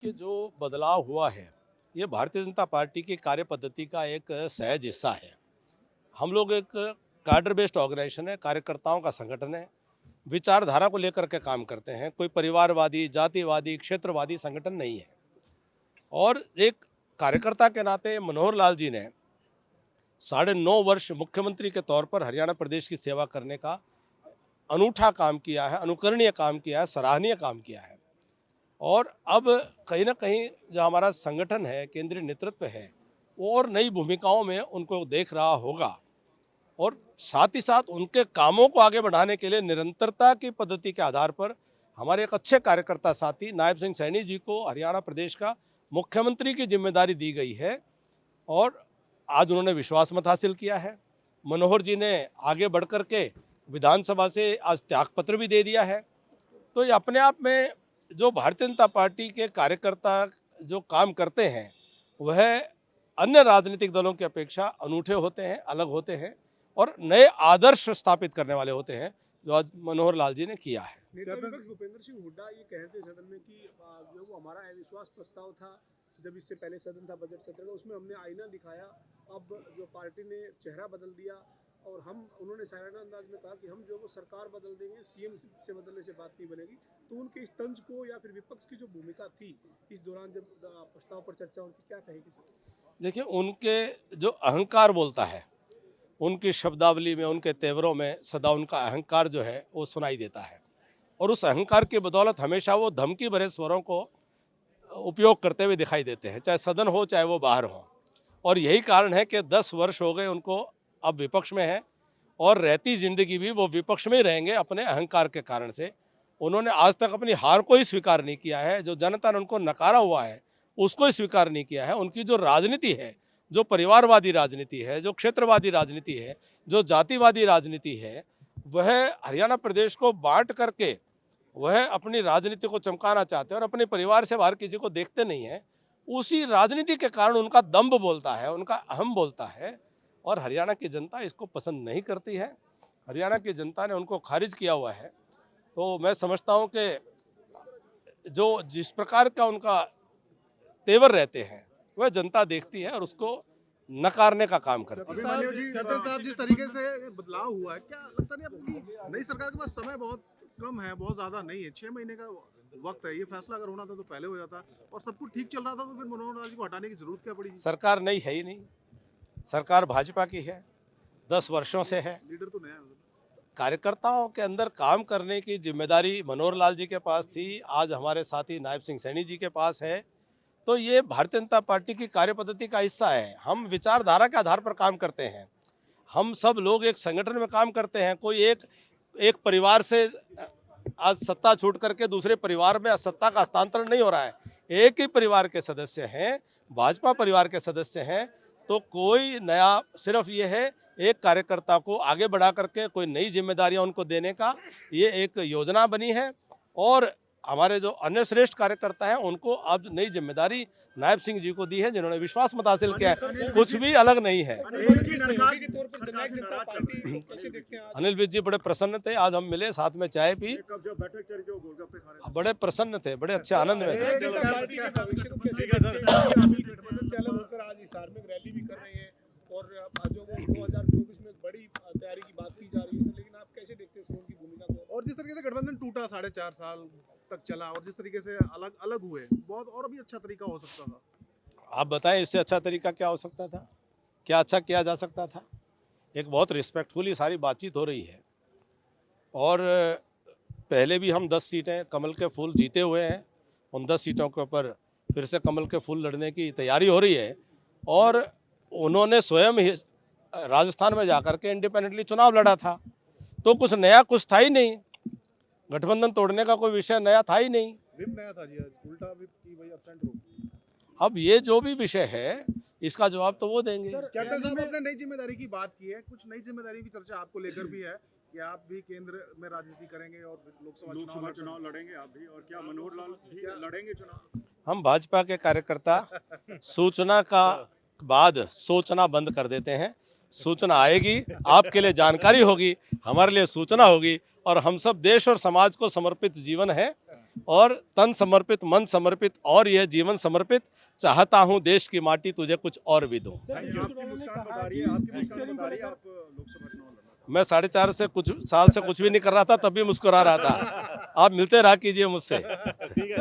कि जो बदलाव हुआ है ये भारतीय जनता पार्टी की कार्य पद्धति का एक सहज हिस्सा है। हम लोग एक कार्डर बेस्ड ऑर्गेनाइजेशन है, कार्यकर्ताओं का संगठन है, विचारधारा को लेकर के काम करते हैं। कोई परिवारवादी, जातिवादी, क्षेत्रवादी संगठन नहीं है। और एक कार्यकर्ता के नाते मनोहर लाल जी ने 9.5 वर्ष मुख्यमंत्री के तौर पर हरियाणा प्रदेश की सेवा करने का अनूठा काम किया है, अनुकरणीय काम किया है, सराहनीय काम किया है। और अब कहीं ना कहीं जो हमारा संगठन है, केंद्रीय नेतृत्व है, वो और नई भूमिकाओं में उनको देख रहा होगा। और साथ ही साथ उनके कामों को आगे बढ़ाने के लिए निरंतरता की पद्धति के आधार पर हमारे एक अच्छे कार्यकर्ता साथी नायब सिंह सैनी जी को हरियाणा प्रदेश का मुख्यमंत्री की जिम्मेदारी दी गई है। और आज उन्होंने विश्वास मत हासिल किया है। मनोहर जी ने आगे बढ़ कर के विधानसभा से आज त्यागपत्र भी दे दिया है। तो ये अपने आप में जो भारतीय जनता पार्टी के कार्यकर्ता जो काम करते हैं वह अन्य राजनीतिक दलों की अपेक्षा अनूठे होते हैं, अलग होते हैं और नए आदर्श स्थापित करने वाले होते हैं, जो आज मनोहर लाल जी ने किया है। नेता विपक्ष भूपेंद्र सिंह हुड्डा ये कह रहे थे सदन में कि जो वो हमारा अविश्वास प्रस्ताव था, जब इससे पहले सदन था बजट सत्र का, उसमें हमने आईना दिखाया। अब जो पार्टी ने चेहरा बदल दिया और उन्होंने शायराना अंदाज में कहा कि हम जो वो सरकार बदल देंगे, सीएम से बदलने से बात नहीं बनेगी। तो उनके इस तंज को या फिर विपक्ष की जो भूमिका थी इस दौरान जब प्रस्ताव पर चर्चा उनकी क्या कहेगी सर? देखिए, उनके जो अहंकार बोलता है, उनकी शब्दावली में, उनके तेवरों में सदा उनका अहंकार जो है वो सुनाई देता है। और उस अहंकार की बदौलत हमेशा वो धमकी भरे स्वरों को उपयोग करते हुए दिखाई देते हैं, चाहे सदन हो चाहे वो बाहर हो। और यही कारण है कि 10 वर्ष हो गए उनको अब विपक्ष में है और रहती जिंदगी भी वो विपक्ष में ही रहेंगे। अपने अहंकार के कारण से उन्होंने आज तक अपनी हार को ही स्वीकार नहीं किया है। जो जनता ने उनको नकारा हुआ है उसको ही स्वीकार नहीं किया है। उनकी जो राजनीति है, जो परिवारवादी राजनीति है, जो क्षेत्रवादी राजनीति है, जो जातिवादी राजनीति है, वह हरियाणा प्रदेश को बांट करके वह अपनी राजनीति को चमकाना चाहते हैं और अपने परिवार से बाहर किसी को देखते नहीं हैं। उसी राजनीति के कारण उनका दम्भ बोलता है, उनका अहम बोलता है और हरियाणा की जनता इसको पसंद नहीं करती है। हरियाणा की जनता ने उनको खारिज किया हुआ है। तो मैं समझता हूँ कि जो जिस प्रकार का उनका तेवर रहते हैं वह जनता देखती है और उसको नकारने का काम करती है। अभिमन्यु जी, खट्टर साहब, जिस तरीके से बदलाव हुआ है, क्या लगता नहीं आपको कि नई सरकार के पास समय बहुत कम है, बहुत ज्यादा नहीं है, 6 महीने का वक्त है। ये फैसला अगर होना था तो पहले हो जाता और सब कुछ ठीक चल रहा था, तो फिर मनोहर लाल जी को हटाने की जरूरत क्या पड़ी? सरकार नई है ही नहीं, सरकार भाजपा की है, 10 वर्षों से है। लीडर तो नया है। कार्यकर्ताओं के अंदर काम करने की जिम्मेदारी मनोहर लाल जी के पास थी, आज हमारे साथी नायब सिंह सैनी जी के पास है। तो ये भारतीय जनता पार्टी की कार्य पद्धति का हिस्सा है। हम विचारधारा के आधार पर काम करते हैं। हम सब लोग एक संगठन में काम करते हैं। कोई एक परिवार से आज सत्ता छूट करके दूसरे परिवार में सत्ता का हस्तांतरण नहीं हो रहा है। एक ही परिवार के सदस्य हैं, भाजपा परिवार के सदस्य हैं। तो कोई नया, सिर्फ ये है एक कार्यकर्ता को आगे बढ़ा करके कोई नई जिम्मेदारियां उनको देने का ये एक योजना बनी है। और हमारे जो अन्य श्रेष्ठ कार्यकर्ता हैं उनको अब नई जिम्मेदारी नायब सिंह जी को दी है, जिन्होंने विश्वास मत हासिल किया है। कुछ भी अलग नहीं है। अनिल विज जी बड़े प्रसन्न थे, आज हम मिले, साथ में चाय पी, बड़े प्रसन्न थे, बड़े अच्छे आनंद में थे। और जो 2024 में बड़ी तैयारी की बात की जा रही है, लेकिन आप कैसे देखते हैं उनकी भूमिका को? और जिस तरीके से गठबंधन टूटा, 4.5 साल तक चला, और जिस तरीके से अलग अलग हुए, बहुत और भी अच्छा तरीका हो सकता था। आप बताएं, इससे अच्छा तरीका क्या हो सकता था? क्या अच्छा किया जा सकता था? एक बहुत रिस्पेक्टफुली सारी बातचीत हो रही है और पहले भी हम 10 सीटें कमल के फूल जीते हुए हैं। उन 10 सीटों के ऊपर फिर से कमल के फूल लड़ने की तैयारी हो रही है। और उन्होंने स्वयं ही राजस्थान में जाकर के इंडिपेंडेंटली चुनाव लड़ा था। तो कुछ नया कुछ था ही नहीं, गठबंधन तोड़ने का कोई विषय नया था ही नहीं। विप नया था जी, आज उल्टा विप की वही एब्सेंट हो। अब ये जो भी विषय है इसका जवाब तो वो देंगे। कैप्टन साहब, आपने नई जिम्मेदारी की बात की है, कुछ नई जिम्मेदारी की चर्चा आपको लेकर भी है कि आप भी केंद्र में राजनीति करेंगे और लोकसभा चुनाव लड़ेंगे आप भी, और क्या मनोहर लाल भी लड़ेंगे चुनाव? हम भाजपा के कार्यकर्ता सूचना का बाद सोचना बंद कर देते हैं। सूचना आएगी, आपके लिए जानकारी होगी, हमारे लिए सूचना होगी और हम सब देश और समाज को समर्पित जीवन है। और तन समर्पित, मन समर्पित और यह जीवन समर्पित, चाहता हूं देश की माटी तुझे कुछ और भी दूं। आपकी मुस्कान बता रही है, आपकी मुस्कान बता रही है, आप लोकसभा चुनाव लड़ना चाहते मैं 4.5 से कुछ साल से कुछ भी नहीं कर रहा था, तब भी मुस्कुरा रहा था। आप मिलते रहा कीजिए मुझसे। हैं। ठीक है।